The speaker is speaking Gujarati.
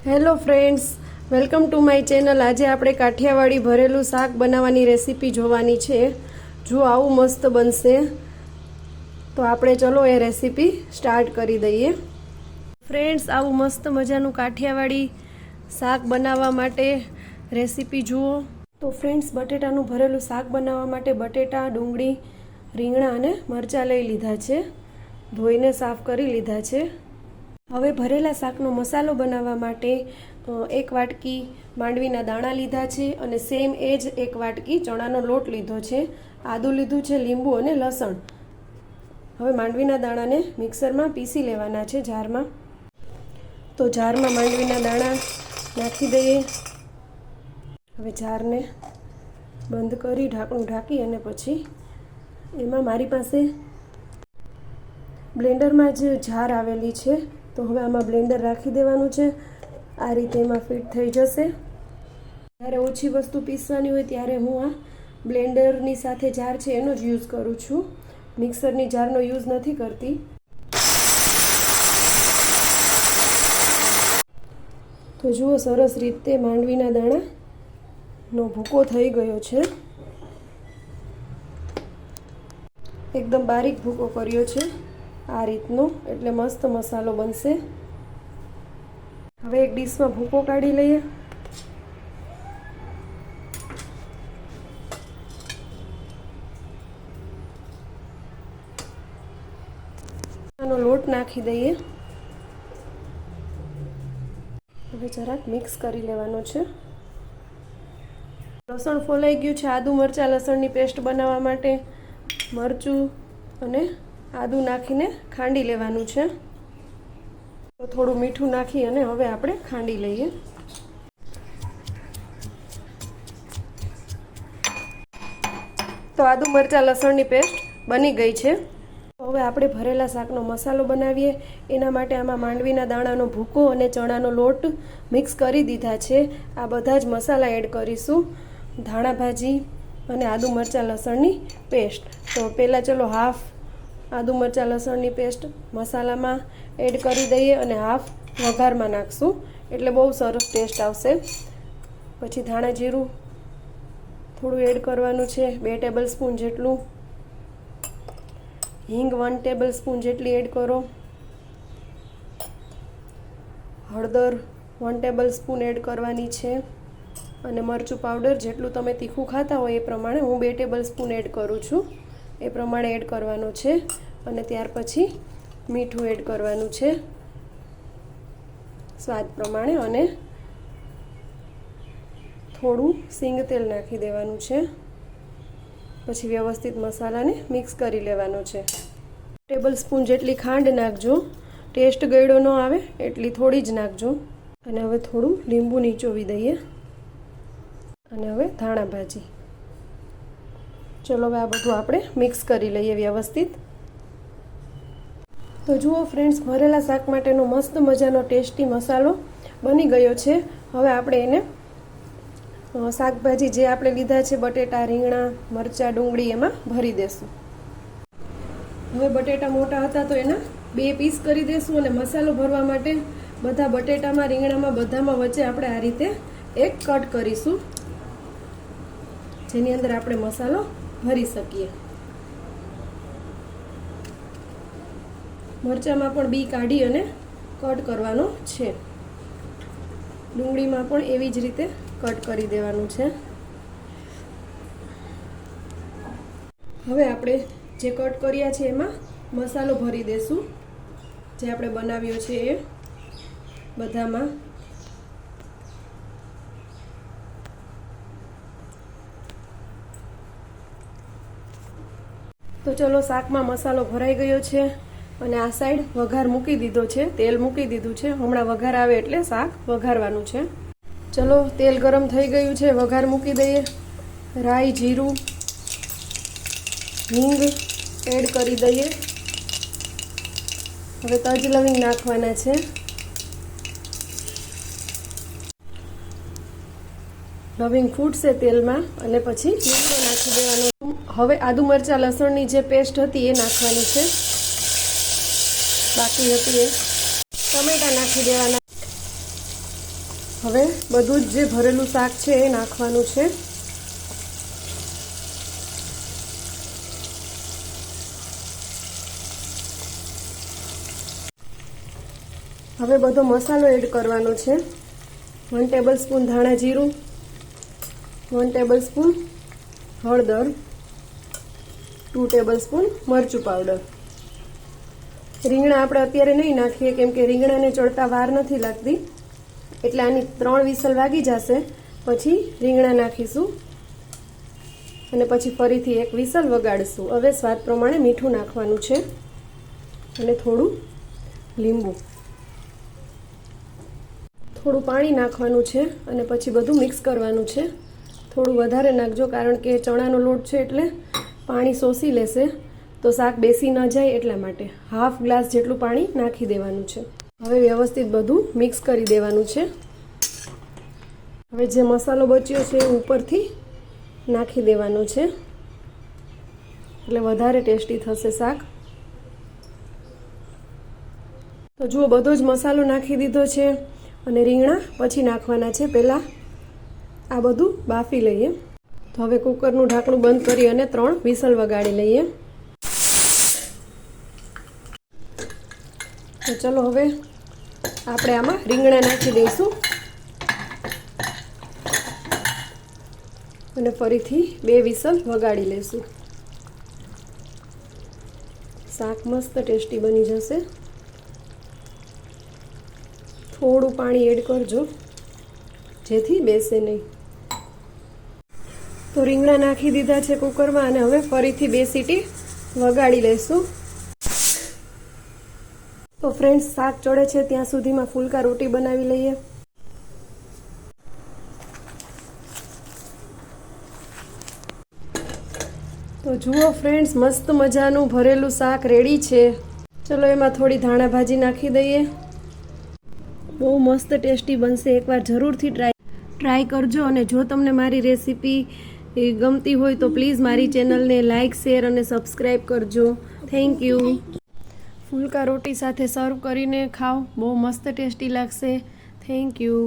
Hello friends, welcome to my channel. આજે આપણે કાઠિયાવાડી ભરેલું શાક બનાવવાની રેસીપી જોવાની છે. જો આવું મસ્ત બનશે તો આપણે ચલો એ રેસીપી સ્ટાર્ટ કરી દઈએ. ફ્રેન્ડ્સ, આવું મસ્ત મજાનું કાઠિયાવાડી શાક બનાવવા માટે રેસીપી જુઓ. તો ફ્રેન્ડ્સ, બટેટાનું ભરેલું શાક બનાવવા માટે બટેટા, ડુંગળી, રીંગણા અને મરચાં લઈ લીધા છે. ધોઈને સાફ કરી લીધા છે. હવે ભરેલા શાકનો મસાલો બનાવવા માટે 1 વાટકી માંડવીના દાણા લીધા છે અને સેમ એ જ 1 વાટકી ચણાનો લોટ લીધો છે. આદું લીધું છે, લીંબુ અને લસણ. હવે માંડવીના દાણાને મિક્સરમાં પીસી લેવાના છે જારમાં. તો જારમાં માંડવીના દાણા નાખી દઈએ. હવે જારને બંધ કરી ઢાંકણું ઢાંકી અને પછી એમાં મારી પાસે બ્લેન્ડરમાં જ જાર આવેલી છે, તો હવે આમાં બ્લેન્ડર રાખી દેવાનું છે. આ રીતે એમાં ફિટ થઈ જશે. જ્યારે ઓછી વસ્તુ પીસવાની હોય ત્યારે હું આ બ્લેન્ડરની સાથે જાર છે એનો જ યુઝ કરું છું. મિક્સરની જારનો યુઝ નથી કરતી. તો જુઓ, સરસ રીતે માંડવીના દાણાનો ભૂકો થઈ ગયો છે. એકદમ બારીક ભૂકો કર્યો છે આ રીતનો, એટલે મસ્ત મસાલો બનશે. હવે એક ડીશમાં ભૂકો કાઢી લઈએ. આનો લોટ નાખી દઈએ. હવે જરાક મિક્સ કરી લેવાનો છે. લસણ ફોલાઈ ગયું છે. આદુ મરચાં લસણની પેસ્ટ બનાવવા માટે મરચું અને આદું નાખીને ખાંડી લેવાનું છે. તો થોડું મીઠું નાખી અને હવે આપણે ખાંડી લઈએ. તો આદુ મરચાં લસણની પેસ્ટ બની ગઈ છે. હવે આપણે ભરેલા શાકનો મસાલો બનાવીએ. એના માટે આમાં માંડવીના દાણાનો ભૂકો અને ચણાનો લોટ મિક્સ કરી દીધા છે. આ બધા જ મસાલા એડ કરીશું. ધાણા ભાજી અને આદુ મરચાં લસણની પેસ્ટ. તો પહેલાં ચલો હાફ આદુ મરચાં લસણની પેસ્ટ મસાલામાં એડ કરી દઈએ અને હાફ વઘારમાં નાખશું, એટલે બહુ સરસ ટેસ્ટ આવશે. પછી ધાણા જીરું થોડું એડ કરવાનું છે, 2 ટેબલ સ્પૂન જેટલું. હિંગ 1 ટેબલ સ્પૂન જેટલી એડ કરો. હળદર 1 ટેબલ સ્પૂન એડ કરવાની છે અને મરચું પાવડર જેટલું તમે તીખું ખાતા હોય એ પ્રમાણે, હું 2 ટેબલ સ્પૂન એડ કરું છું, એ પ્રમાણે એડ કરવાનો છે. અને ત્યાર પછી મીઠું એડ કરવાનું છે સ્વાદ પ્રમાણે અને થોડું સિંગ તેલ નાખી દેવાનું છે. પછી વ્યવસ્થિત મસાલાને મિક્સ કરી લેવાનો છે. ટેબલ સ્પૂન જેટલી ખાંડ નાખજો. ટેસ્ટ ગળ્યો ન આવે એટલી થોડી જ નાખજો. અને હવે થોડું લીંબુ નીચોવી દઈએ. અને હવે ધાણા ભાજી. ચલો હવે આ બધું આપણે મિક્સ કરી લઈએ વ્યવસ્થિત. તો જુઓ ફ્રેન્ડ્સ, ભરેલા શાક માટેનો મસ્ત મજાનો ટેસ્ટી મસાલો બની ગયો છે. હવે આપણે એને શાકભાજી જે આપણે લીધા છે, બટેટા, રીંગણા, મરચાં, ડુંગળી, એમાં ભરી દેશું. હવે બટેટા મોટા હતા તો એના 2 પીસ કરી દેશું અને મસાલો ભરવા માટે બધા બટેટામાં, રીંગણામાં, બધામાં વચ્ચે આપણે આ રીતે એક કટ કરીશું, જેની અંદર આપણે મસાલો ભરી શકીએ. મરચાંમાં પણ બી કાઢી અને કટ કરવાનો છે. ડુંગળીમાં પણ એવી જ રીતે કટ કરી દેવાનું છે. હવે આપણે જે કટ કર્યા છે એમાં મસાલો ભરી દેશું, જે આપણે બનાવ્યો છે એ બધામાં. તો ચલો, શાકમાં મસાલો ભરાઈ ગયો છે અને આ સાઈડ વઘાર મૂકી દીધો છે, તેલ મૂકી દીધું છે. હમણાં વઘાર આવે એટલે શાક વઘારવાનું છે. ચલો, તેલ ગરમ થઈ ગયું છે, વઘાર મૂકી દઈએ. રાઈ, જીરું, હિંગ એડ કરી દઈએ. હવે તજ લવિંગ નાખવાના છે. લવિંગ ફૂટશે તેલમાં અને પછી લીમડો નાખી દેવાનો. હવે આદુ મરચાં લસણની જે પેસ્ટ હતી એ નાખવાની છે, બાકી હતી એ. ટમેટા નાખી દેવાના. હવે બધું જ જે ભરેલું શાક છે એ નાખવાનું છે. હવે બધો મસાલો એડ કરવાનો છે. 1 ટેબલસ્પૂન ધાણા જીરું, 1 ટેબલસ્પૂન હળદર, 2 ટેબલસ્પૂન મરચું પાવડર. રીંગણા આપણે અત્યારે નહીં નાખીએ કેમ કે રીંગણાને ચડતા વાર નથી લાગતી, એટલે આની 3 વિસલ વાગી જશે પછી રીંગણા નાખીશું અને પછી ફરીથી 1 વિસલ વગાડીશું. હવે સ્વાદ પ્રમાણે મીઠું નાખવાનું છે અને થોડું લીંબુ, થોડું પાણી નાખવાનું છે અને પછી બધું મિક્સ કરવાનું છે. થોડું વધારે નાખજો કારણ કે ચણાનો લોટ છે એટલે પાણી શોષી લેશે, તો શાક બેસી ન જાય એટલા માટે 1/2 ગ્લાસ જેટલું પાણી નાખી દેવાનું છે. હવે વ્યવસ્થિત બધું મિક્સ કરી દેવાનું છે. હવે જે મસાલો બચ્યો છે એ ઉપરથી નાખી દેવાનો છે એટલે વધારે ટેસ્ટી થશે શાક. તો જુઓ બધો જ મસાલો નાખી દીધો છે અને રીંગણા પછી નાખવાના છે. પહેલાં આ બધું બાફી લઈએ. તો હવે કુકરનું ઢાંકણું બંધ કરી અને 3 વિસલ વગાડી લઈએ. તો ચલો હવે આપણે આમાં રીંગણા નાખી દઈશું અને ફરીથી 2 વિસલ વગાડી લઈશું. શાક મસ્ત ટેસ્ટી બની જશે. થોડું પાણી એડ કરજો જેથી બેસે નહીં. તો રીંગણા નાખી દીધા છે કુકરમાં અને હવે ફરીથી 2 સીટી વગાડી લઈશું. તો ફ્રેન્ડ્સ, શાક ચડે છે ત્યાં સુધીમાં ફુલકા રોટી બનાવી લઈએ. તો જુઓ ફ્રેન્ડ્સ, મસ્ત મજાનું ભરેલું શાક રેડી છે. ચલો એમાં થોડી ધાણા ભાજી નાખી દઈએ. બહુ મસ્ત ટેસ્ટી બનશે. એકવાર જરૂરથી ટ્રાય કરજો અને જો તમને મારી રેસીપી ગમતી હોય તો પ્લીઝ મારી ચેનલને લાઇક, શેર અને સબસ્ક્રાઈબ કરજો. Thank you. ફુલકા રોટી સાથે સર્વ કરીને ખાઓ, બહુ મસ્ત ટેસ્ટી લાગશે. Thank you.